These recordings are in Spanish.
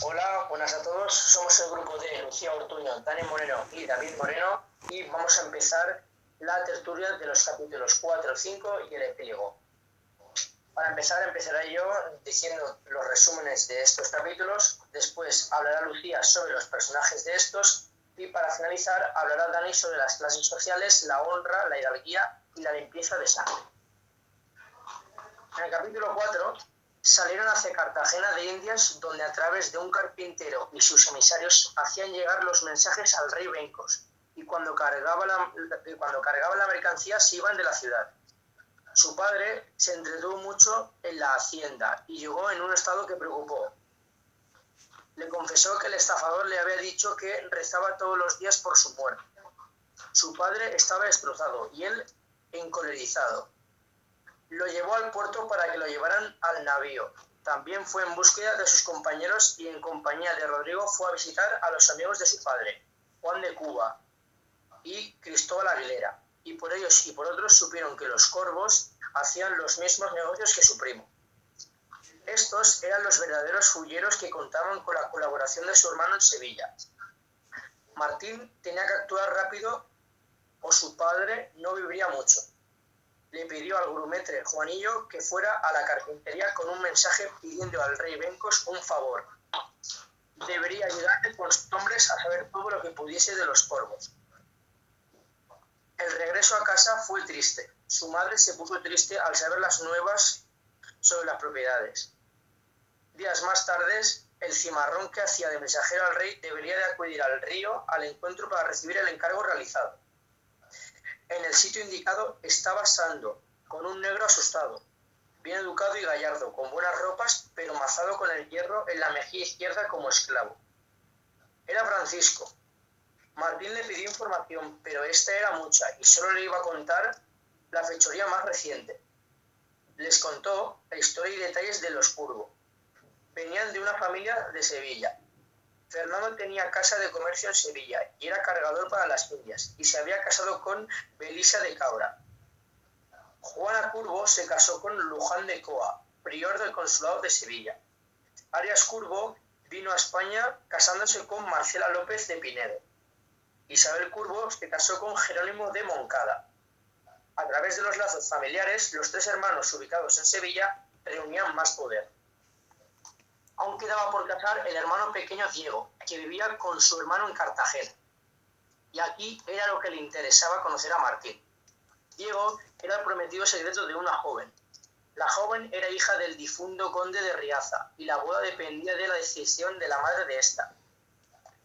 Hola, buenas a todos. Somos el grupo de Lucía Ortuño, Dani Moreno y David Moreno y vamos a empezar la tertulia de los capítulos 4, 5 y el epílogo. Para empezar, empezaré yo diciendo los resúmenes de estos capítulos, después hablará Lucía sobre los personajes de estos y para finalizar hablará Dani sobre las clases sociales, la honra, la hidalguía y la limpieza de sangre. En el capítulo 4 salieron hacia Cartagena de Indias, donde a través de un carpintero y sus emisarios hacían llegar los mensajes al rey Bencos, y cuando cargaban la mercancía se iban de la ciudad. Su padre se entretuvo mucho en la hacienda y llegó en un estado que preocupó. Le confesó que el estafador le había dicho que rezaba todos los días por su muerte. Su padre estaba destrozado y él encolerizado. Lo llevó al puerto para que lo llevaran al navío. También fue en búsqueda de sus compañeros y en compañía de Rodrigo fue a visitar a los amigos de su padre, Juan de Cuba y Cristóbal Aguilera, y por ellos y por otros supieron que los Corvos hacían los mismos negocios que su primo. Estos eran los verdaderos fulleros que contaban con la colaboración de su hermano en Sevilla. Martín tenía que actuar rápido o su padre no viviría mucho. Le pidió al grumetre Juanillo que fuera a la carpintería con un mensaje pidiendo al rey Bencos un favor. Debería ayudarle con sus hombres a saber todo lo que pudiese de los Corvos. El regreso a casa fue triste. Su madre se puso triste al saber las nuevas sobre las propiedades. Días más tarde, el cimarrón que hacía de mensajero al rey debería de acudir al río al encuentro para recibir el encargo realizado. En el sitio indicado estaba Sando, con un negro asustado, bien educado y gallardo, con buenas ropas, pero mazado con el hierro en la mejilla izquierda como esclavo. Era Francisco. Martín le pidió información, pero esta era mucha y solo le iba a contar la fechoría más reciente. Les contó la historia y detalles de los Curvo. Venían de una familia de Sevilla. Fernando tenía casa de comercio en Sevilla y era cargador para las Indias y se había casado con Belisa de Cabra. Juana Curvo se casó con Luján de Coa, prior del consulado de Sevilla. Arias Curvo vino a España casándose con Marcela López de Pinedo. Isabel Curvo se casó con Jerónimo de Moncada. A través de los lazos familiares, los tres hermanos ubicados en Sevilla reunían más poder. Aún quedaba por casar el hermano pequeño Diego, que vivía con su hermano en Cartagena. Y aquí era lo que le interesaba conocer a Martín. Diego era el prometido secreto de una joven. La joven era hija del difunto conde de Riaza, y la boda dependía de la decisión de la madre de esta.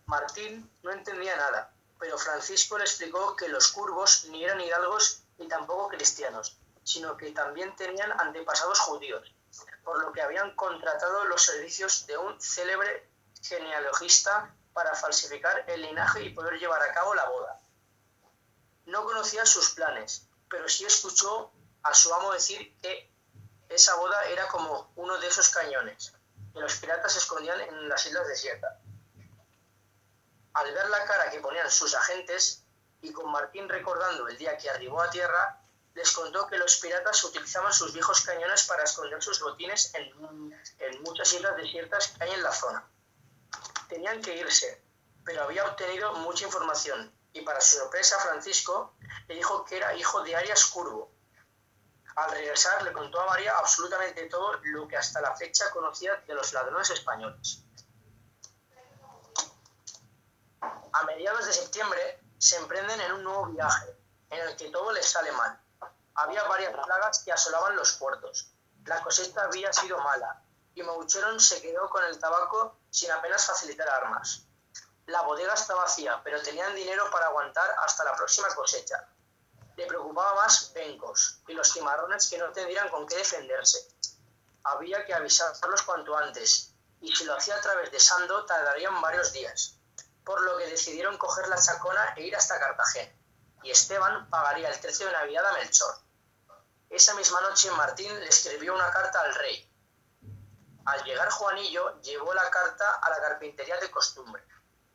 Martín no entendía nada, pero Francisco le explicó que los Curvos ni eran hidalgos ni tampoco cristianos, sino que también tenían antepasados judíos, por lo que habían contratado los servicios de un célebre genealogista para falsificar el linaje y poder llevar a cabo la boda. No conocía sus planes, pero sí escuchó a su amo decir que esa boda era como uno de esos cañones que los piratas escondían en las islas desiertas. Al ver la cara que ponían sus agentes, y con Martín recordando el día que arribó a tierra, les contó que los piratas utilizaban sus viejos cañones para esconder sus botines en muchas islas desiertas que hay en la zona. Tenían que irse, pero había obtenido mucha información, y para su sorpresa Francisco le dijo que era hijo de Arias Curvo. Al regresar le contó a María absolutamente todo lo que hasta la fecha conocía de los ladrones españoles. A mediados de septiembre se emprenden en un nuevo viaje, en el que todo les sale mal. Había varias plagas que asolaban los puertos. La cosecha había sido mala, y Maucheron se quedó con el tabaco sin apenas facilitar armas. La bodega está vacía, pero tenían dinero para aguantar hasta la próxima cosecha. Le preocupaba más Bencos y los cimarrones que no tendrían con qué defenderse. Había que avisarlos cuanto antes, y si lo hacía a través de Sando tardarían varios días, por lo que decidieron coger la chacona e ir hasta Cartagena, y Esteban pagaría el tercio de Navidad a Melchor. Esa misma noche Martín le escribió una carta al rey. Al llegar Juanillo, llevó la carta a la carpintería de costumbre,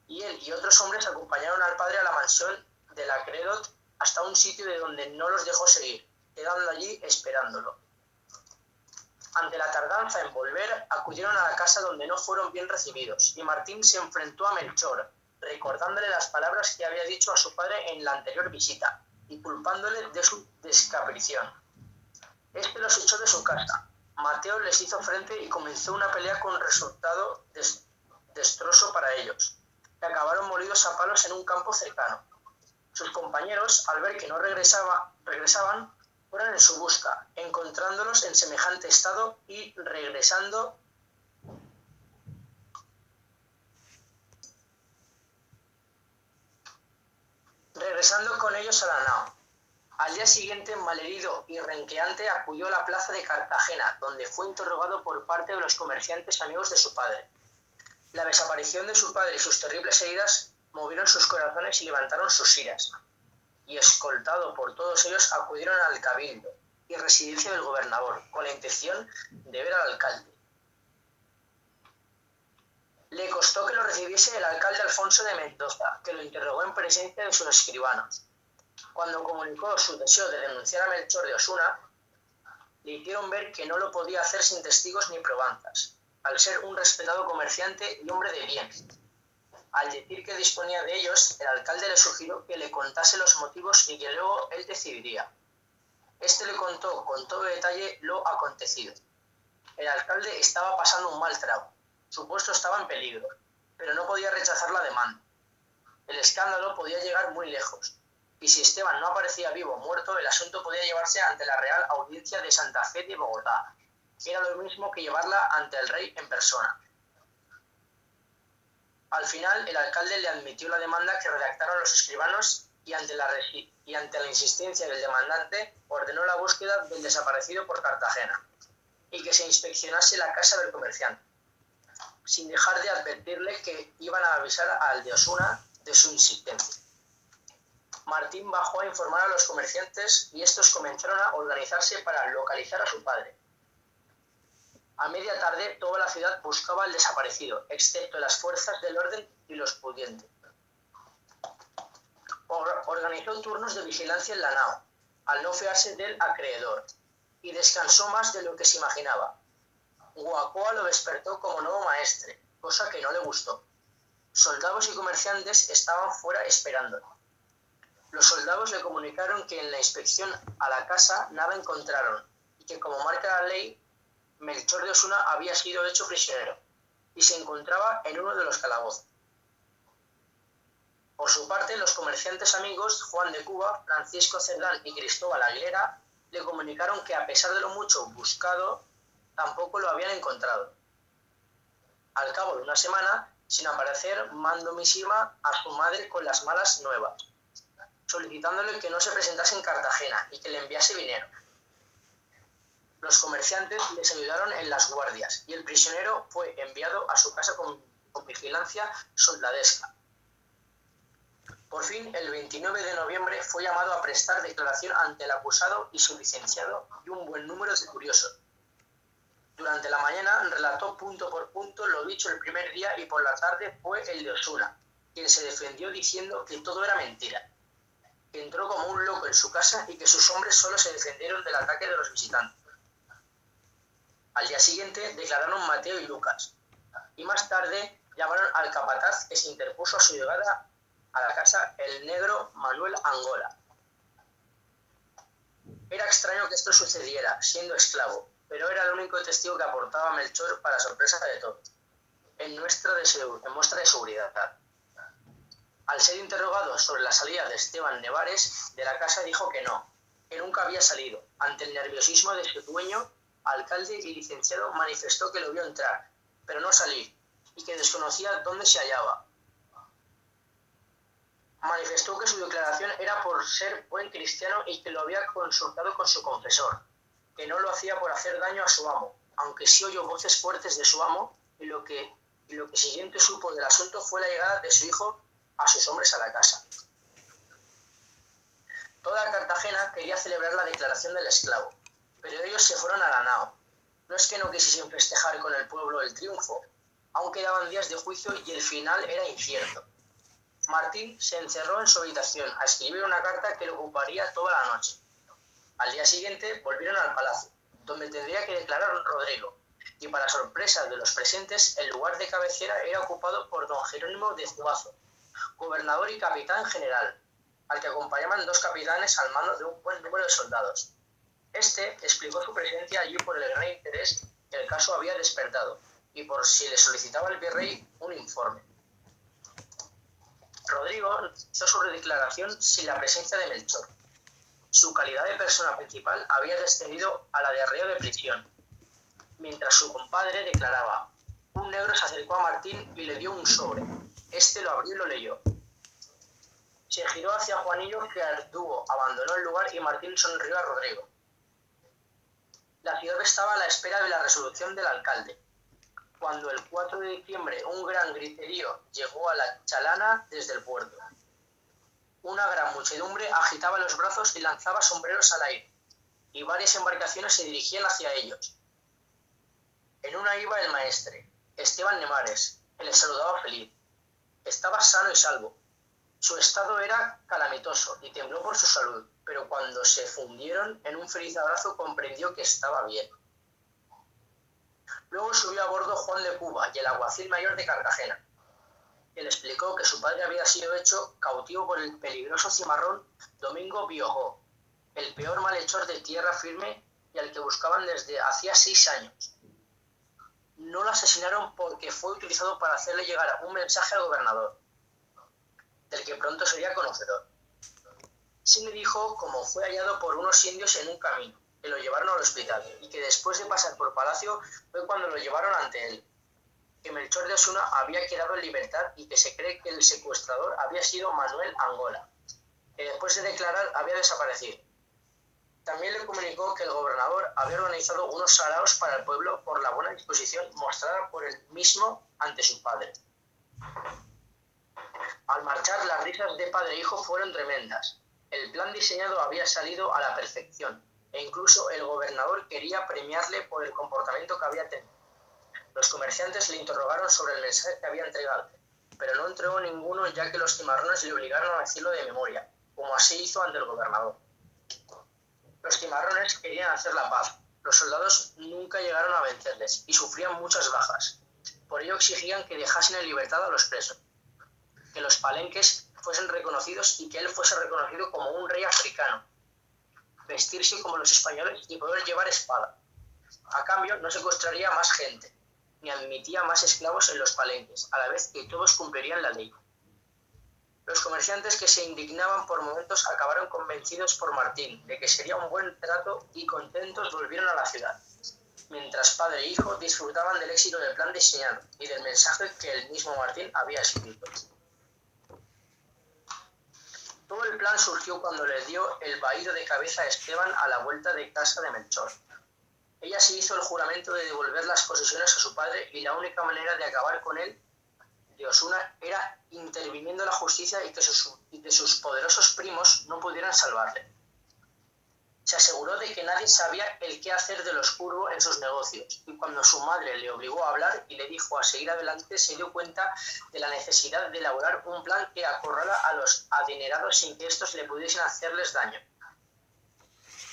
y él y otros hombres acompañaron al padre a la mansión de la Credot hasta un sitio de donde no los dejó seguir, quedando allí esperándolo. Ante la tardanza en volver, acudieron a la casa donde no fueron bien recibidos, y Martín se enfrentó a Melchor, recordándole las palabras que había dicho a su padre en la anterior visita, y culpándole de su descaprición. Este los echó de su casa. Mateo les hizo frente y comenzó una pelea con resultado desastroso para ellos, que acabaron molidos a palos en un campo cercano. Sus compañeros, al ver que no regresaban, fueron en su busca, encontrándolos en semejante estado y regresando con ellos a la nao. Al día siguiente, malherido y renqueante, acudió a la plaza de Cartagena, donde fue interrogado por parte de los comerciantes amigos de su padre. La desaparición de su padre y sus terribles heridas movieron sus corazones y levantaron sus iras, y escoltado por todos ellos acudieron al cabildo y residencia del gobernador, con la intención de ver al alcalde. Le costó que lo recibiese el alcalde Alfonso de Mendoza, que lo interrogó en presencia de sus escribanos. Cuando comunicó su deseo de denunciar a Melchor de Osuna, le hicieron ver que no lo podía hacer sin testigos ni probanzas, al ser un respetado comerciante y hombre de bien. Al decir que disponía de ellos, el alcalde le sugirió que le contase los motivos y que luego él decidiría. Este le contó con todo detalle lo acontecido. El alcalde estaba pasando un mal trago. Su puesto estaba en peligro, pero no podía rechazar la demanda. El escándalo podía llegar muy lejos, y si Esteban no aparecía vivo o muerto, el asunto podía llevarse ante la Real Audiencia de Santa Fe de Bogotá. Era lo mismo que llevarla ante el rey en persona. Al final, el alcalde le admitió la demanda que redactaron los escribanos y ante la insistencia del demandante, ordenó la búsqueda del desaparecido por Cartagena y que se inspeccionase la casa del comerciante, sin dejar de advertirle que iban a avisar al de Osuna de su insistencia. Martín bajó a informar a los comerciantes y estos comenzaron a organizarse para localizar a su padre. A media tarde, toda la ciudad buscaba al desaparecido, excepto las fuerzas del orden y los pudientes. Organizó turnos de vigilancia en la nao, al no fiarse del acreedor, y descansó más de lo que se imaginaba. Guacoa lo despertó como nuevo maestre, cosa que no le gustó. Soldados y comerciantes estaban fuera esperándolo. Los soldados le comunicaron que en la inspección a la casa nada encontraron y que, como marca la ley, Melchor de Osuna había sido hecho prisionero y se encontraba en uno de los calabozos. Por su parte, los comerciantes amigos Juan de Cuba, Francisco Cerdán y Cristóbal Aguilera le comunicaron que, a pesar de lo mucho buscado, tampoco lo habían encontrado. Al cabo de una semana, sin aparecer, mandó misiva a su madre con las malas nuevas, solicitándole que no se presentase en Cartagena y que le enviase dinero. Los comerciantes les ayudaron en las guardias y el prisionero fue enviado a su casa con vigilancia soldadesca. Por fin, el 29 de noviembre fue llamado a prestar declaración ante el acusado y su licenciado y un buen número de curiosos. Durante la mañana relató punto por punto lo dicho el primer día y por la tarde fue el de Osuna, quien se defendió diciendo que todo era mentira, que entró como un loco en su casa y que sus hombres solo se defendieron del ataque de los visitantes. Al día siguiente declararon Mateo y Lucas, y más tarde llamaron al capataz que se interpuso a su llegada a la casa, el negro Manuel Angola. Era extraño que esto sucediera, siendo esclavo, pero era el único testigo que aportaba Melchor para sorpresa de todos, en muestra de seguridad. Al ser interrogado sobre la salida de Esteban Nevares de la casa, dijo que no, que nunca había salido. Ante el nerviosismo de su dueño, alcalde y licenciado manifestó que lo vio entrar, pero no salir, y que desconocía dónde se hallaba. Manifestó que su declaración era por ser buen cristiano y que lo había consultado con su confesor, que no lo hacía por hacer daño a su amo, aunque sí oyó voces fuertes de su amo, y lo que siguiente supo del asunto fue la llegada de su hijo a sus hombres a la casa. Toda Cartagena quería celebrar la declaración del esclavo, pero ellos se fueron a la nao. No es que no quisiesen festejar con el pueblo el triunfo, aún quedaban días de juicio y el final era incierto. Martín se encerró en su habitación a escribir una carta que le ocuparía toda la noche. Al día siguiente volvieron al palacio, donde tendría que declarar Rodrigo, y para sorpresa de los presentes, el lugar de cabecera era ocupado por don Jerónimo de Zuazo, gobernador y capitán general, al que acompañaban 2 capitanes al mando de un buen número de soldados. Este explicó su presencia allí por el gran interés que el caso había despertado y por si le solicitaba al virrey un informe. Rodrigo hizo su declaración sin la presencia de Melchor. Su calidad de persona principal había descendido a la de reo de prisión. Mientras su compadre declaraba, un negro se acercó a Martín y le dio un sobre. Este lo abrió y lo leyó. Se giró hacia Juanillo, que al dúo abandonó el lugar y Martín sonrió a Rodrigo. La ciudad estaba a la espera de la resolución del alcalde, cuando el 4 de diciembre un gran griterío llegó a la Chalana desde el puerto. Una gran muchedumbre agitaba los brazos y lanzaba sombreros al aire, y varias embarcaciones se dirigían hacia ellos. En una iba el maestre, Esteban Nemares, que les saludaba feliz. Estaba sano y salvo. Su estado era calamitoso y tembló por su salud, pero cuando se fundieron en un feliz abrazo comprendió que estaba bien. Luego subió a bordo Juan de Cuba y el alguacil mayor de Cartagena, que le explicó que su padre había sido hecho cautivo por el peligroso cimarrón Domingo Biojó, el peor malhechor de tierra firme y al que buscaban desde hacía 6 años. No lo asesinaron porque fue utilizado para hacerle llegar un mensaje al gobernador, del que pronto sería conocedor. Sí me dijo cómo fue hallado por unos indios en un camino, que lo llevaron al hospital, y que después de pasar por palacio fue cuando lo llevaron ante él, que Melchor de Osuna había quedado en libertad y que se cree que el secuestrador había sido Manuel Angola, que después de declarar había desaparecido. También le comunicó que el gobernador había organizado unos saraos para el pueblo por la buena disposición mostrada por él mismo ante su padre. Al marchar, las risas de padre e hijo fueron tremendas. El plan diseñado había salido a la perfección, e incluso el gobernador quería premiarle por el comportamiento que había tenido. Los comerciantes le interrogaron sobre el mensaje que había entregado, pero no entregó ninguno, ya que los cimarrones le obligaron a decirlo de memoria, como así hizo ante el gobernador. Los cimarrones querían hacer la paz. Los soldados nunca llegaron a vencerles y sufrían muchas bajas. Por ello exigían que dejasen en libertad a los presos, que los palenques fuesen reconocidos y que él fuese reconocido como un rey africano, vestirse como los españoles y poder llevar espada. A cambio, no secuestraría más gente, ni admitía más esclavos en los palenques, a la vez que todos cumplirían la ley. Los comerciantes, que se indignaban por momentos, acabaron convencidos por Martín de que sería un buen trato y contentos volvieron a la ciudad, mientras padre e hijo disfrutaban del éxito del plan diseñado y del mensaje que el mismo Martín había escrito. Todo el plan surgió cuando le dio el vaído de cabeza a Esteban a la vuelta de casa de Melchor. Ella se hizo el juramento de devolver las posesiones a su padre y la única manera de acabar con él de Osuna era interviniendo la justicia y que sus poderosos primos no pudieran salvarle. Se aseguró de que nadie sabía el qué hacer de los Curvo en sus negocios, y cuando su madre le obligó a hablar y le dijo a seguir adelante, se dio cuenta de la necesidad de elaborar un plan que acorrala a los adinerados sin que estos le pudiesen hacerles daño.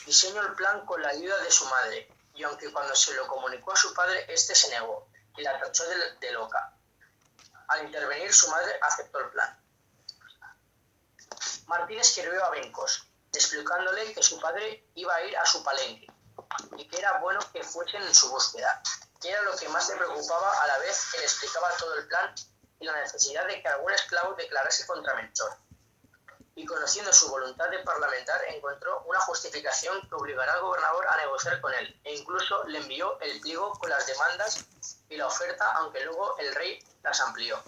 Diseñó el plan con la ayuda de su madre, y aunque cuando se lo comunicó a su padre, este se negó y la tachó de loca. Al intervenir, su madre aceptó el plan. Martín escribió a Bencos, explicándole que su padre iba a ir a su palenque y que era bueno que fuesen en su búsqueda, que era lo que más le preocupaba, a la vez que le explicaba todo el plan y la necesidad de que algún esclavo declarase contra Melchor. Y conociendo su voluntad de parlamentar, encontró una justificación que obligará al gobernador a negociar con él, e incluso le envió el pliego con las demandas y la oferta, aunque luego el rey las amplió.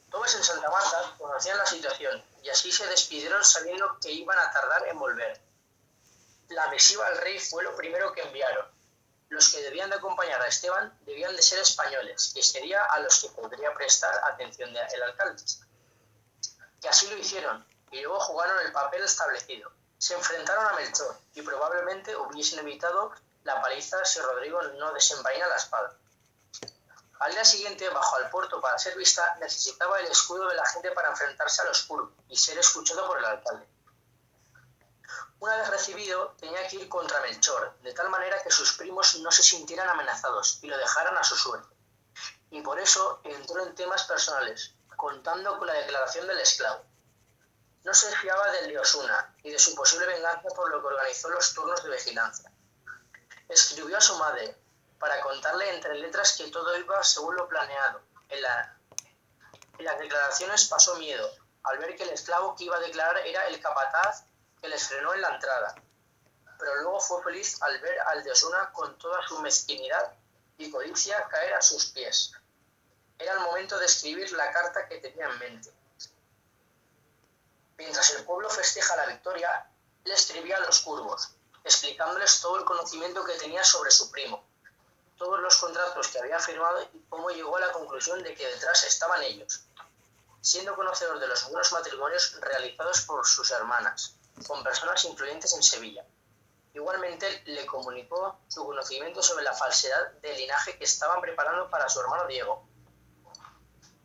Todos en Santa Marta conocían la situación y así se despidieron sabiendo que iban a tardar en volver. La misiva al rey fue lo primero que enviaron. Los que debían de acompañar a Esteban debían de ser españoles, y sería a los que podría prestar atención el alcalde. Que así lo hicieron, y luego jugaron el papel establecido. Se enfrentaron a Melchor, y probablemente hubiesen evitado la paliza si Rodrigo no desenvaina la espada. Al día siguiente, bajó al puerto para ser vista, necesitaba el escudo de la gente para enfrentarse a los Curvo y ser escuchado por el alcalde. Una vez recibido, tenía que ir contra Melchor, de tal manera que sus primos no se sintieran amenazados y lo dejaran a su suerte. Y por eso entró en temas personales, contando con la declaración del esclavo. No se fiaba del de Osuna y de su posible venganza, por lo que organizó los turnos de vigilancia. Escribió a su madre para contarle entre letras que todo iba según lo planeado. En las declaraciones pasó miedo, al ver que el esclavo que iba a declarar era el capataz que les frenó en la entrada. Pero luego fue feliz al ver al de Osuna con toda su mezquinidad y codicia caer a sus pies. Era el momento de escribir la carta que tenía en mente. Mientras el pueblo festeja la victoria, él escribía a los curvos, explicándoles todo el conocimiento que tenía sobre su primo, todos los contratos que había firmado y cómo llegó a la conclusión de que detrás estaban ellos, siendo conocedor de los buenos matrimonios realizados por sus hermanas, con personas influyentes en Sevilla. Igualmente le comunicó su conocimiento sobre la falsedad del linaje que estaban preparando para su hermano Diego.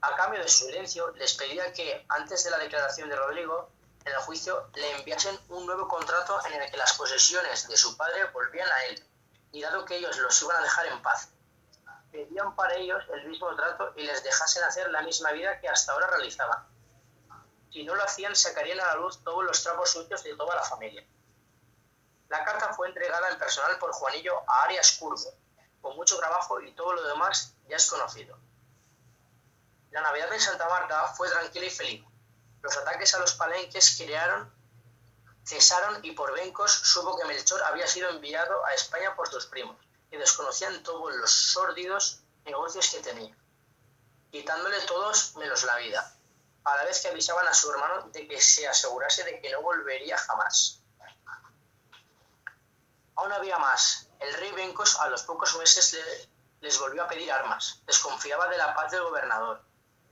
A cambio de su silencio, les pedía que, antes de la declaración de Rodrigo, en el juicio le enviasen un nuevo contrato en el que las posesiones de su padre volvían a él, y dado que ellos los iban a dejar en paz, pedían para ellos el mismo trato y les dejasen hacer la misma vida que hasta ahora realizaban. Si no lo hacían, sacarían a la luz todos los trapos sucios de toda la familia. La carta fue entregada en personal por Juanillo a Arias Curvo, con mucho trabajo, y todo lo demás ya es conocido. La Navidad en Santa Marta fue tranquila y feliz. Los ataques a los palenques cesaron y por Bencos supo que Melchor había sido enviado a España por sus primos, que desconocían todos los sórdidos negocios que tenía, quitándole todos menos la vida, a la vez que avisaban a su hermano de que se asegurase de que no volvería jamás. Aún había más. El rey Bencos a los pocos meses les volvió a pedir armas. Desconfiaba de la paz del gobernador,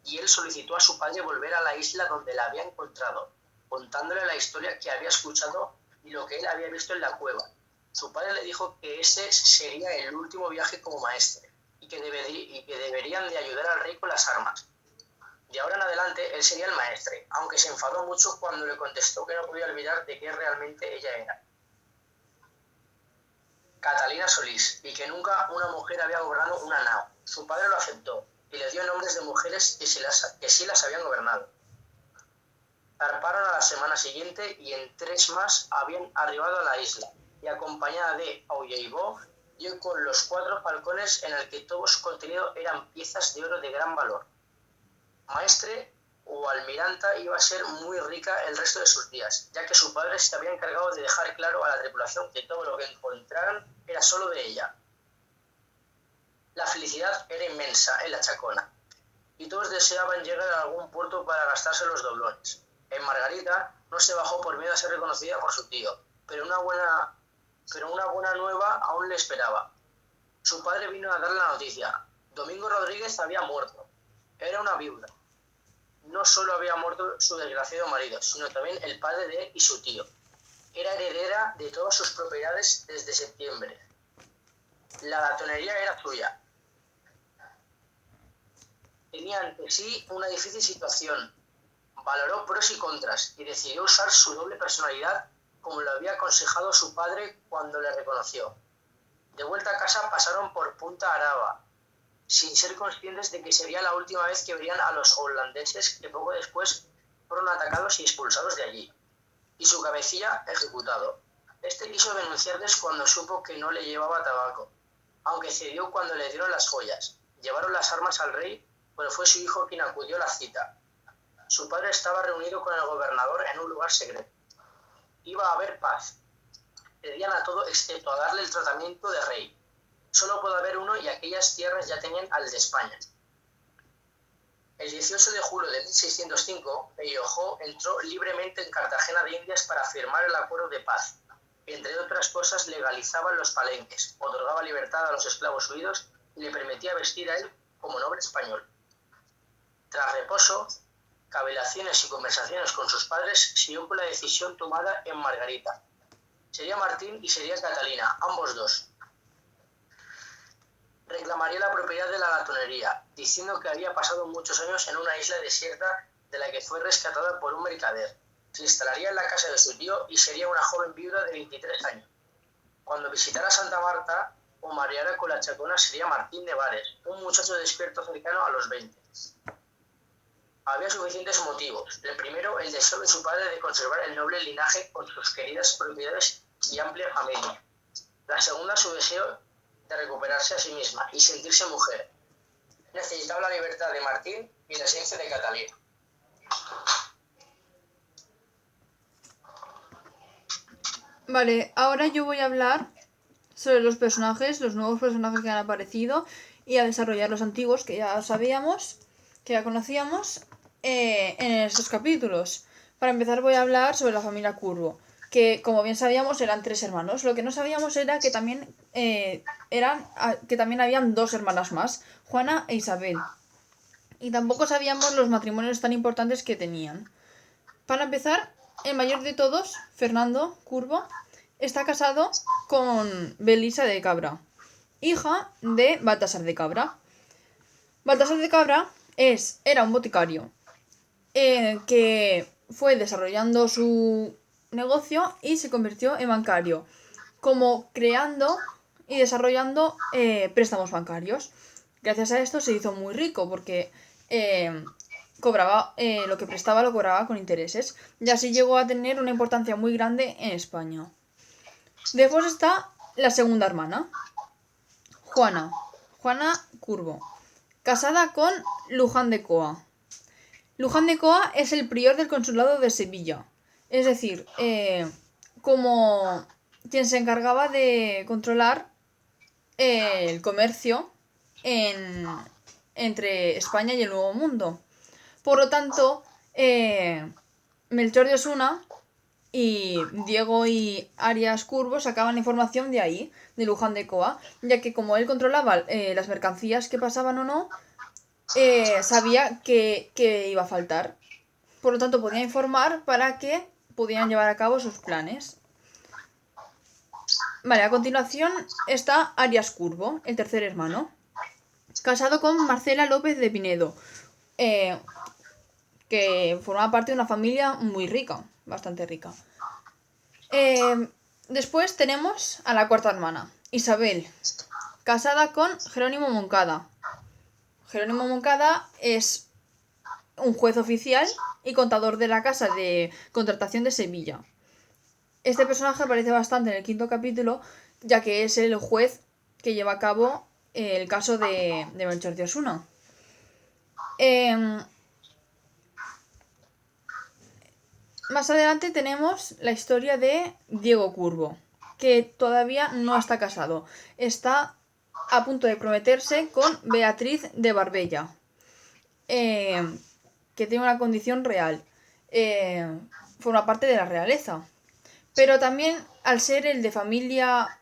y él solicitó a su padre volver a la isla donde la había encontrado, contándole la historia que había escuchado y lo que él había visto en la cueva. Su padre le dijo que ese sería el último viaje como maestre y que deberían de ayudar al rey con las armas. De ahora en adelante él sería el maestre, aunque se enfadó mucho cuando le contestó que no podía olvidar de qué realmente ella era. Catalina Solís, y que nunca una mujer había gobernado una nao. Su padre lo aceptó y le dio nombres de mujeres que sí las habían gobernado. Zarparon a la semana siguiente y en 3 más habían arribado a la isla, y acompañada de Auyeibó, dio con los 4 falcones en el que todo su contenido eran piezas de oro de gran valor. Maestre o almiranta iba a ser muy rica el resto de sus días, ya que su padre se había encargado de dejar claro a la tripulación que todo lo que encontraran era solo de ella. La felicidad era inmensa en la Chacona, y todos deseaban llegar a algún puerto para gastarse los doblones. En Margarita no se bajó por miedo a ser reconocida por su tío, pero una buena nueva aún le esperaba. Su padre vino a darle la noticia. Domingo Rodríguez había muerto. Era una viuda. No solo había muerto su desgraciado marido, sino también el padre de él y su tío. Era heredera de todas sus propiedades desde septiembre. La latonería era suya. Tenía ante sí una difícil situación. Valoró pros y contras y decidió usar su doble personalidad como lo había aconsejado su padre cuando le reconoció. De vuelta a casa pasaron por Punta Araba, sin ser conscientes de que sería la última vez que verían a los holandeses, que poco después fueron atacados y expulsados de allí, y su cabecilla ejecutado. Este quiso denunciarles cuando supo que no le llevaba tabaco, aunque cedió cuando le dieron las joyas. Llevaron las armas al rey, pero fue su hijo quien acudió a la cita. Su padre estaba reunido con el gobernador en un lugar secreto. Iba a haber paz. Cedían a todo excepto a darle el tratamiento de rey. Solo puede haber uno y aquellas tierras ya tenían al de España. El 18 de julio de 1605, Peyojo entró libremente en Cartagena de Indias para firmar el acuerdo de paz. Entre otras cosas, legalizaba los palenques, otorgaba libertad a los esclavos huidos y le permitía vestir a él como noble español. Tras reposo, cavilaciones y conversaciones con sus padres, siguió con la decisión tomada en Margarita. Sería Martín y sería Catalina, ambos dos. Reclamaría la propiedad de la latonería, diciendo que había pasado muchos años en una isla desierta de la que fue rescatada por un mercader. Se instalaría en la casa de su tío y sería una joven viuda de 23 años. Cuando visitara Santa Marta o mareara con la chacona sería Martín de Vares, un muchacho despierto cercano a los 20. Había suficientes motivos. El primero, el deseo de su padre de conservar el noble linaje con sus queridas propiedades y amplia familia. La segunda, su deseo de recuperarse a sí misma y sentirse mujer. Necesitaba la libertad de Martín y la esencia de Catalina. Vale, ahora yo voy a hablar sobre los personajes, los nuevos personajes que han aparecido y a desarrollar los antiguos que ya sabíamos, que ya conocíamos en estos capítulos. Para empezar voy a hablar sobre la familia Curvo, que como bien sabíamos eran 3 hermanos. Lo que no sabíamos era que también que también habían 2 hermanas más, Juana e Isabel. Y tampoco sabíamos los matrimonios tan importantes que tenían. Para empezar, el mayor de todos, Fernando Curvo, está casado con Belisa de Cabra, hija de Baltasar de Cabra. Baltasar de Cabra era un boticario que fue desarrollando su negocio y se convirtió en bancario, como creando y desarrollando préstamos bancarios. Gracias a esto se hizo muy rico porque cobraba lo que prestaba lo cobraba con intereses, y así llegó a tener una importancia muy grande en España. Después está la segunda hermana, Juana Curvo, casada con Luján de Coa. Luján de Coa es el prior del consulado de Sevilla, es decir, como quien se encargaba de controlar el comercio entre España y el Nuevo Mundo. Por lo tanto, Melchor de Osuna y Diego y Arias Curvo sacaban información de ahí, de Luján de Coa, ya que como él controlaba las mercancías que pasaban o no, sabía que iba a faltar. Por lo tanto, podía informar para que pudieran llevar a cabo sus planes. Vale, a continuación está Arias Curvo, el tercer hermano, casado con Marcela López de Pinedo, que formaba parte de una familia muy rica, bastante rica. Después tenemos a la cuarta hermana, Isabel, casada con Jerónimo Moncada. Jerónimo Moncada es un juez oficial y contador de la Casa de Contratación de Sevilla. Este personaje aparece bastante en el 5º capítulo, ya que es el juez que lleva a cabo el caso de Melchor de Osuna. Más adelante tenemos la historia de Diego Curvo, que todavía no está casado. Está a punto de prometerse con Beatriz de Barbella, que tiene una condición real. Forma parte de la realeza. Pero también, al ser el de familia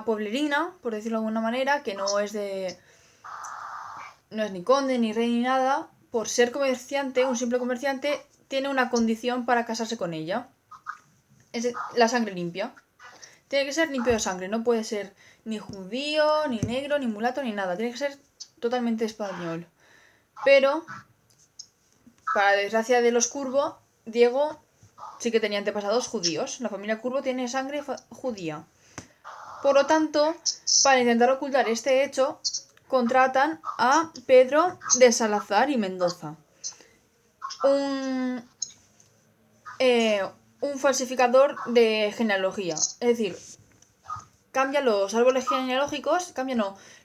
pueblerina, por decirlo de alguna manera, que no es ni conde, ni rey, ni nada, por ser comerciante, un simple comerciante, tiene una condición para casarse con ella. Es la sangre limpia. Tiene que ser limpio de sangre, no puede ser ni judío, ni negro, ni mulato, ni nada. Tiene que ser totalmente español. Pero, para desgracia de los Curvo, Diego sí que tenía antepasados judíos. La familia Curvo tiene sangre judía. Por lo tanto, para intentar ocultar este hecho, contratan a Pedro de Salazar y Mendoza, un falsificador de genealogía. Es decir, cambia los árboles genealógicos,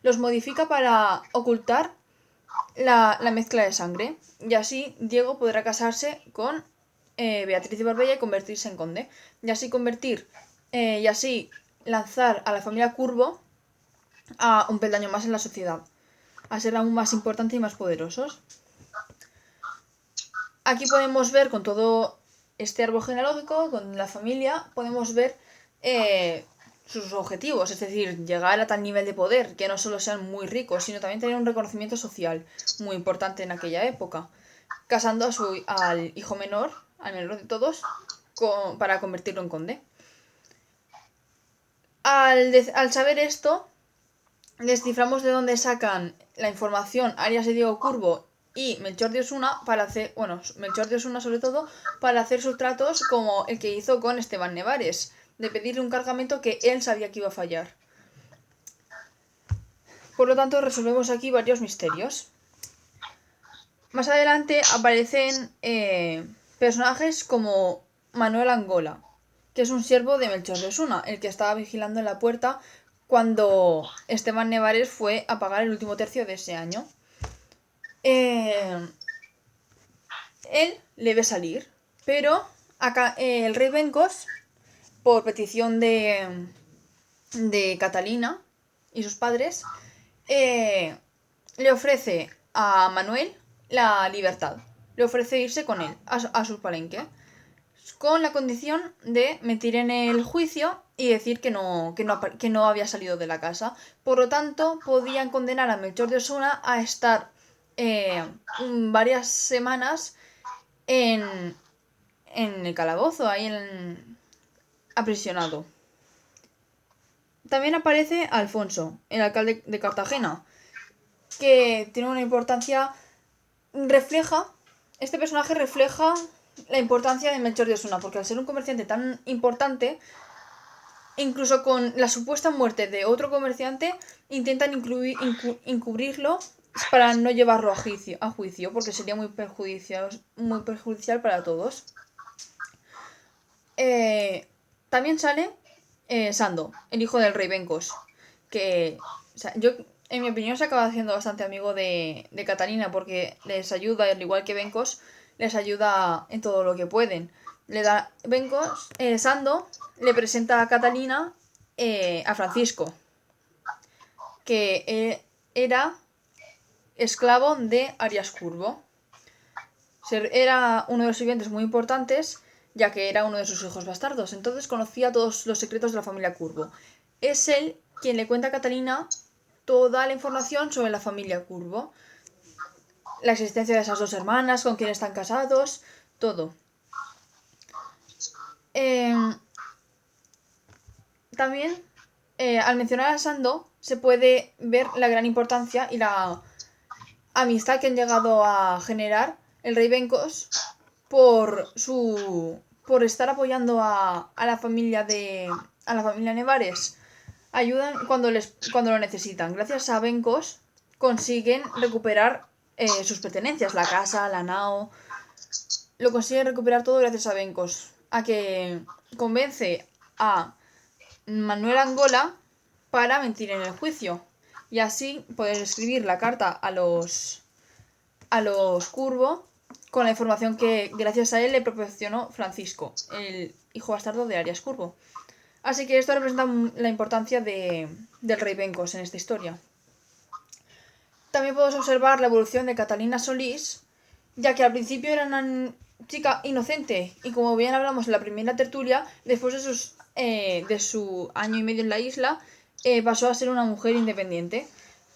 los modifica para ocultar la mezcla de sangre. Y así Diego podrá casarse con Beatriz de Barbella y convertirse en conde. Y así lanzar a la familia Curvo a un peldaño más en la sociedad, a ser aún más importantes y más poderosos. Aquí podemos ver, con todo este árbol genealógico, con la familia, podemos ver sus objetivos, es decir, llegar a tal nivel de poder, que no solo sean muy ricos, sino también tener un reconocimiento social muy importante en aquella época, casando al hijo menor, al menor de todos, para convertirlo en conde. Al saber esto, desciframos de dónde sacan la información Arias y Diego Curvo y Melchor de Osuna Melchor de Osuna sobre todo, para hacer sus tratos como el que hizo con Esteban Nevares, de pedirle un cargamento que él sabía que iba a fallar. Por lo tanto, resolvemos aquí varios misterios. Más adelante aparecen personajes como Manuel Angola, que es un siervo de Melchor de Osuna, el que estaba vigilando en la puerta cuando Esteban Nevares fue a pagar el último tercio de ese año. Él le ve salir, pero acá, el rey Bencos, por petición de Catalina y sus padres, le ofrece a Manuel la libertad. Le ofrece irse con él a su palenque, con la condición de mentir en el juicio y decir que no había salido de la casa. Por lo tanto, podían condenar a Melchor de Osuna a estar varias semanas en el calabozo, ahí aprisionado. También aparece Alfonso, el alcalde de Cartagena, que tiene una importancia. Este personaje refleja la importancia de Melchor de Osuna, porque al ser un comerciante tan importante, incluso con la supuesta muerte de otro comerciante, intentan encubrirlo para no llevarlo a juicio, porque sería muy perjudicial para todos. También sale Sando, el hijo del rey Bencos, que, o sea, yo, en mi opinión, se acaba haciendo bastante amigo de Catalina, porque les ayuda, al igual que Bencos, les ayuda en todo lo que pueden. Sando le presenta a Catalina a Francisco, que era esclavo de Arias Curvo. Era uno de los sirvientes muy importantes, ya que era uno de sus hijos bastardos, entonces conocía todos los secretos de la familia Curvo. Es él quien le cuenta a Catalina toda la información sobre la familia Curvo, la existencia de esas dos hermanas, con quién están casados, todo. También, al mencionar a Sando, se puede ver la gran importancia y la amistad que han llegado a generar el rey Bencos por estar apoyando a la familia Nevares. Ayudan cuando lo necesitan. Gracias a Bencos consiguen recuperar sus pertenencias, la casa, la nao. Lo consiguen recuperar todo gracias a Bencos, a que convence a Manuel Angola para mentir en el juicio y así poder escribir la carta a los Curvo con la información que gracias a él le proporcionó Francisco, el hijo bastardo de Arias Curvo. Así que esto representa la importancia del rey Bencos en esta historia. También podemos observar la evolución de Catalina Solís, ya que al principio era una chica inocente y, como bien hablamos en la primera tertulia, después de su año y medio en la isla, pasó a ser una mujer independiente.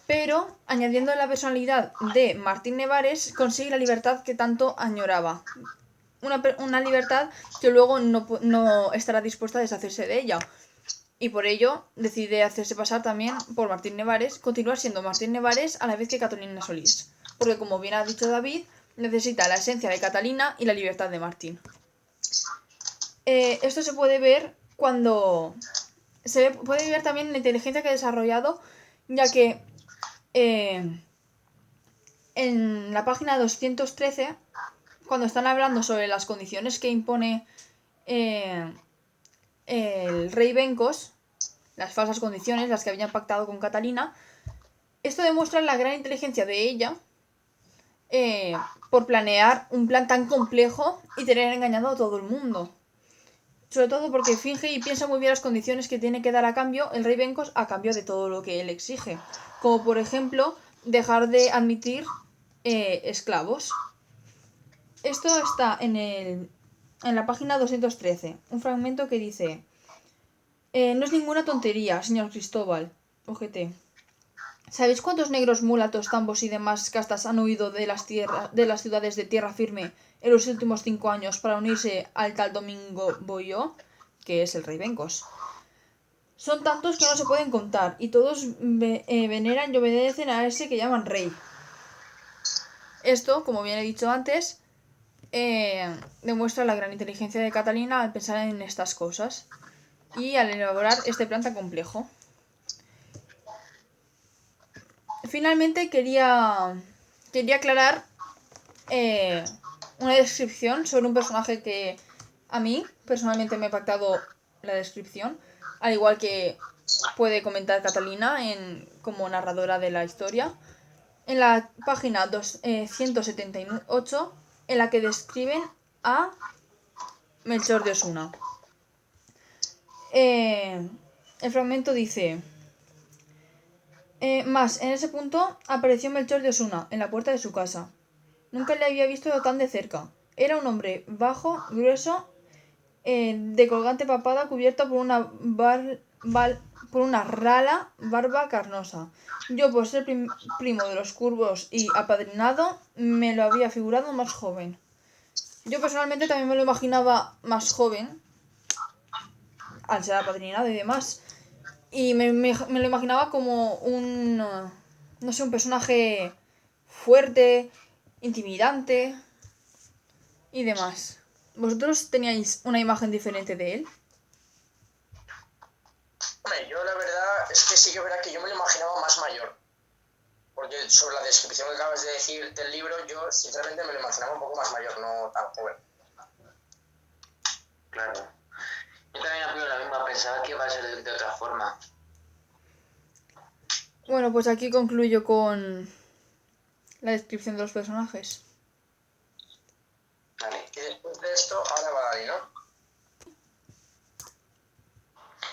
Pero, añadiendo la personalidad de Martín Nevares, consigue la libertad que tanto añoraba. Una libertad que luego no estará dispuesta a deshacerse de ella. Y por ello decide hacerse pasar también por Martín Nevares, continuar siendo Martín Nevares a la vez que Catalina Solís. Porque, como bien ha dicho David, necesita la esencia de Catalina y la libertad de Martín. Esto se puede ver puede ver también la inteligencia que ha desarrollado, ya que en la página 213, cuando están hablando sobre las condiciones que impone el rey Bencos, las falsas condiciones, las que habían pactado con Catalina, esto demuestra la gran inteligencia de ella por planear un plan tan complejo y tener engañado a todo el mundo. Sobre todo porque finge y piensa muy bien las condiciones que tiene que dar a cambio el rey Bencos a cambio de todo lo que él exige. Como por ejemplo, dejar de admitir esclavos. Esto está en la página 213, un fragmento que dice: no es ninguna tontería, señor Cristóbal, OGT. ¿Sabéis cuántos negros, mulatos, tambos y demás castas han huido de las ciudades de tierra firme en los últimos 5 años para unirse al tal Domingo Boyó, que es el rey Bencos? Son tantos que no se pueden contar, y todos veneran y obedecen a ese que llaman rey. Esto, como bien he dicho antes, demuestra la gran inteligencia de Catalina al pensar en estas cosas y al elaborar este plan tan complejo. Finalmente quería aclarar una descripción sobre un personaje que a mí personalmente me ha impactado la descripción, al igual que puede comentar Catalina como narradora de la historia, en la página 178, en la que describen a Melchor de Osuna. El fragmento dice: más, en ese punto apareció Melchor de Osuna en la puerta de su casa. Nunca le había visto tan de cerca. Era un hombre bajo, grueso, de colgante papada, cubierto por una rala barba carnosa. Yo, por ser primo de los curvos y apadrinado, me lo había figurado más joven. Yo personalmente también me lo imaginaba más joven, al ser apadrinado y demás. Y me lo imaginaba como no sé, un personaje fuerte, intimidante y demás. ¿Vosotros teníais una imagen diferente de él? Hombre, yo la verdad es que sí que es verdad que yo me lo imaginaba más mayor. Porque sobre la descripción que acabas de decir del libro, yo sinceramente me lo imaginaba un poco más mayor, no tan joven. Claro. Yo también opino la misma, pensaba que iba a ser de otra forma. Bueno, pues aquí concluyo con la descripción de los personajes. Vale. Y después de esto, ahora va Dani, ¿no?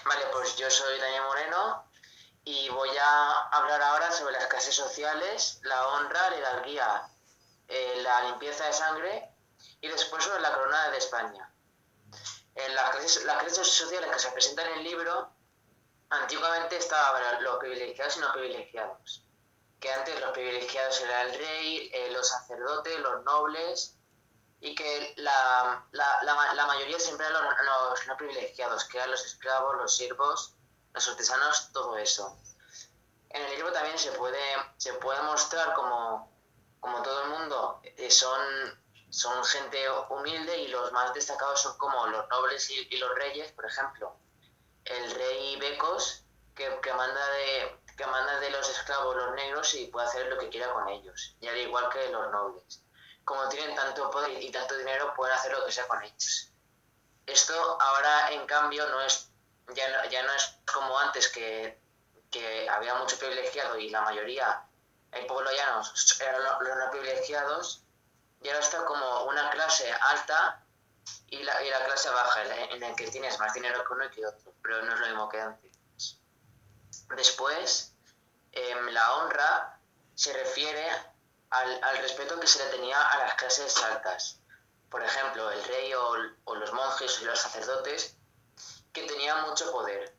Vale, pues yo soy Daniel Moreno y voy a hablar ahora sobre las clases sociales, la honra, la hidalguía, la limpieza de sangre y después sobre la corona de España. Las clases sociales que se presentan en el libro, antiguamente estaban los privilegiados y no privilegiados. Que antes los privilegiados eran el rey, los sacerdotes, los nobles, y que la mayoría siempre eran los no privilegiados, que eran los esclavos, los siervos, los artesanos, todo eso. En el libro también se puede mostrar como todo el mundo son gente humilde, y los más destacados son como los nobles y los reyes. Por ejemplo, el rey Becos, que manda de los esclavos los negros y puede hacer lo que quiera con ellos, y al igual que los nobles. Como tienen tanto poder y tanto dinero, pueden hacer lo que sea con ellos. Esto ahora, en cambio, ya no es como antes, que había mucho privilegiado y la mayoría, el pueblo llano, eran los no privilegiados, y ahora está como una clase alta y la clase baja, en la que tienes más dinero que uno y que otro, pero no es lo mismo que antes. Después, la honra se refiere al respeto que se le tenía a las clases altas. Por ejemplo, el rey o los monjes o los sacerdotes, que tenían mucho poder.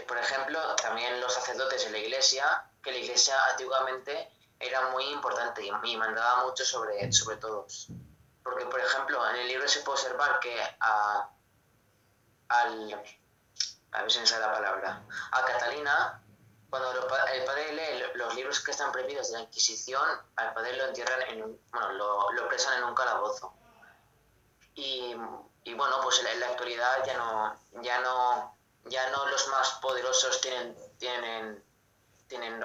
Por ejemplo, también los sacerdotes en la iglesia, que la iglesia antiguamente era muy importante y mandaba mucho sobre todos. Porque, por ejemplo, en el libro se puede observar que a ver si me sale la palabra, a Catalina, cuando el padre lee los libros que están prohibidos de la Inquisición, al padre lo entierran lo presan en un calabozo. Y bueno, pues en la actualidad ya no los más poderosos tienen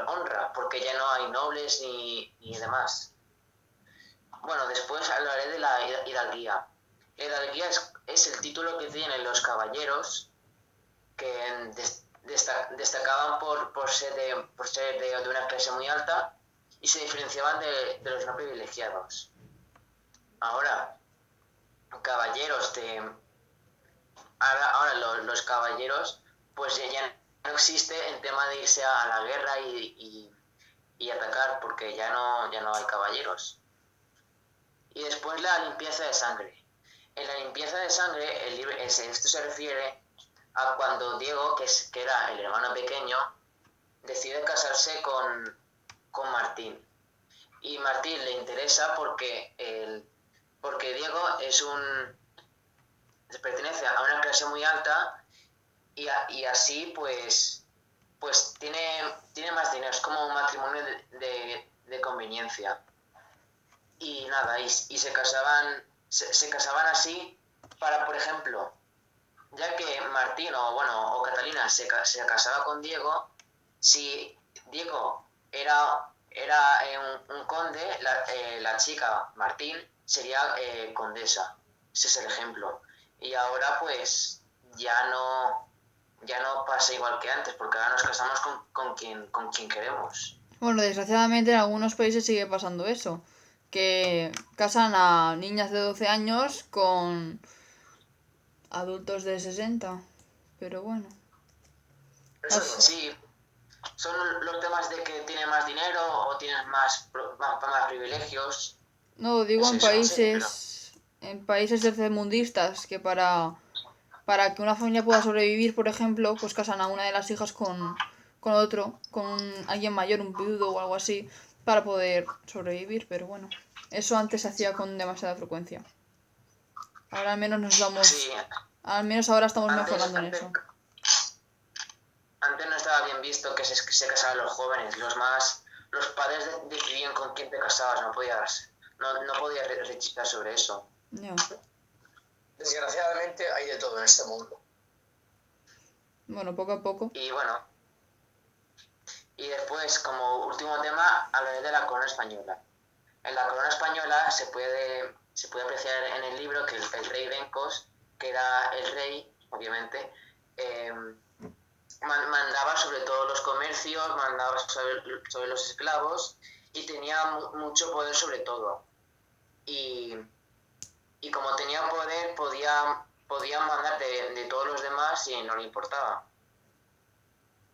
honra, porque ya no hay nobles ni demás. Bueno, después hablaré de la hidalguía. La hidalguía es el título que tienen los caballeros, que destacaban por ser de una clase muy alta y se diferenciaban de los no privilegiados. Ahora, los caballeros, pues ya no existe el tema de irse a la guerra y atacar, porque ya no hay caballeros. Y después la limpieza de sangre. En la limpieza de sangre, esto se refiere a cuando Diego, que era el hermano pequeño, decide casarse con Martín. Y Martín le interesa porque Diego pertenece a una clase muy alta, y así pues tiene más dinero. Es como un matrimonio de conveniencia. y nada, y se casaban así para, por ejemplo, ya que Martín o Catalina se casaba con Diego, si Diego era un conde, la chica Martín sería condesa. Ese es el ejemplo. Y ahora pues ya no pasa igual que antes, porque ahora nos casamos con quien queremos. Bueno, desgraciadamente en algunos países sigue pasando eso. Que casan a niñas de 12 años con adultos de 60. Pero bueno. Eso sí, son los temas de que tienen más dinero o tienen más privilegios. No, digo Es en eso, sí, países. En países tercermundistas que para que una familia pueda sobrevivir, por ejemplo, pues casan a una de las hijas con otro, con alguien mayor, un viudo o algo así, para poder sobrevivir, pero bueno. Eso antes se hacía con demasiada frecuencia. Ahora al menos nos damos. Sí, Al menos ahora estamos mejorando en antes, eso. antes no estaba bien visto que se casaban los jóvenes, los padres decidían con quién te casabas, no podías rechistar sobre eso. Ya. Desgraciadamente hay de todo en este mundo. Bueno, poco a poco. Y bueno, y después, como último tema, hablaré de la corona española. En la corona española se puede apreciar en el libro que el rey Bencos, que era el rey, obviamente, mandaba sobre todos los comercios, mandaba sobre los esclavos y tenía mucho poder sobre todo. Y como tenía poder, podía mandar de todos los demás y no le importaba.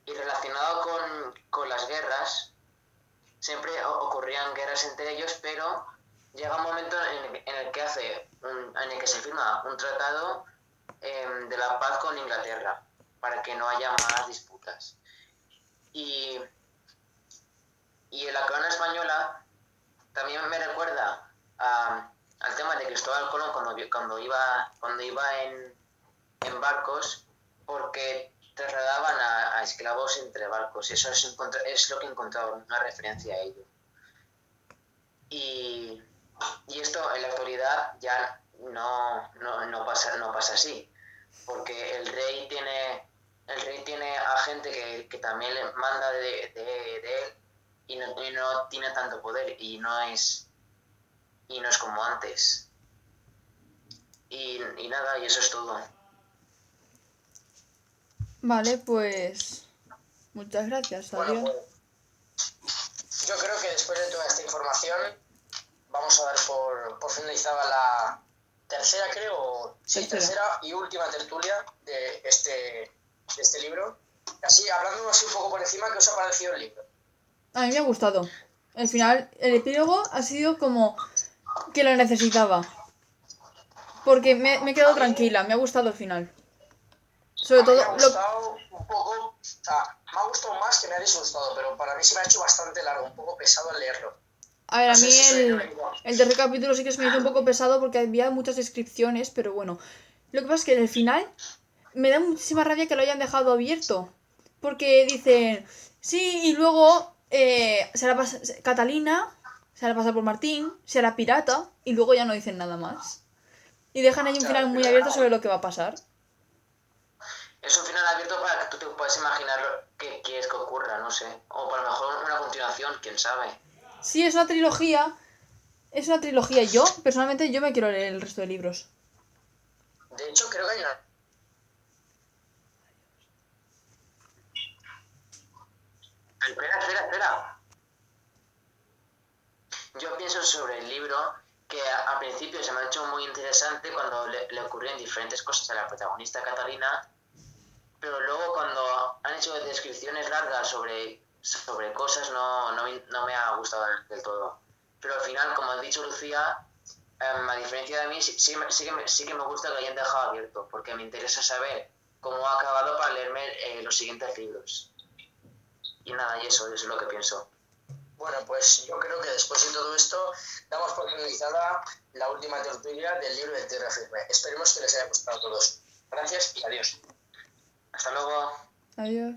Y relacionado con las guerras, siempre ocurrían guerras entre ellos, pero llega un momento en el que se firma un tratado de la paz con Inglaterra para que no haya más disputas. Y en la corona española también me recuerda al tema de Cristóbal Colón cuando iba en barcos, porque trasladaban a esclavos entre barcos. Eso es lo que he encontrado, una referencia a ello. Y esto en la actualidad ya no pasa así, porque el rey tiene a gente que también le manda de él y no tiene tanto poder y no es como antes. Y nada, y eso es todo. Vale, pues. Muchas gracias, adiós. Bueno, pues yo creo que después de toda esta información vamos a dar por finalizada la tercera, creo, sí, tercera y última tertulia de este libro. Así, hablando así un poco por encima, ¿qué os ha parecido el libro? A mí me ha gustado. Al final, el epílogo ha sido como que lo necesitaba. Porque me he quedado tranquila, me ha gustado el final. Sobre todo. Me ha gustado un poco, o sea, me ha gustado más que me ha disgustado, pero para mí se me ha hecho bastante largo, un poco pesado al leerlo. A ver, a mí el tercer capítulo sí que se me hizo un poco pesado porque había muchas descripciones, pero bueno. Lo que pasa es que en el final me da muchísima rabia que lo hayan dejado abierto. Porque dicen, sí, y luego Catalina se hará pasar por Martín, se hará pirata, y luego ya no dicen nada más. Y dejan ahí un final muy abierto sobre lo que va a pasar. Es un final abierto para que tú te puedas imaginar qué quieres que ocurra, no sé. O para lo mejor una continuación, quién sabe. Sí, es una trilogía. Es una trilogía. Yo, personalmente, yo me quiero leer el resto de libros. De hecho, creo que hay una... Espera. Yo pienso sobre el libro que al principio se me ha hecho muy interesante cuando le ocurrían diferentes cosas a la protagonista Catalina, pero luego cuando han hecho descripciones largas sobre cosas no me ha gustado del todo. Pero al final, como ha dicho Lucía, a diferencia de mí, sí que me gusta que lo hayan dejado abierto, porque me interesa saber cómo ha acabado para leerme los siguientes libros. Y nada, y eso es lo que pienso. Bueno, pues yo creo que después de todo esto damos por finalizada la última tertulia del libro de Tierra Firme. Esperemos que les haya gustado a todos. Gracias y adiós. Hasta luego. Adiós.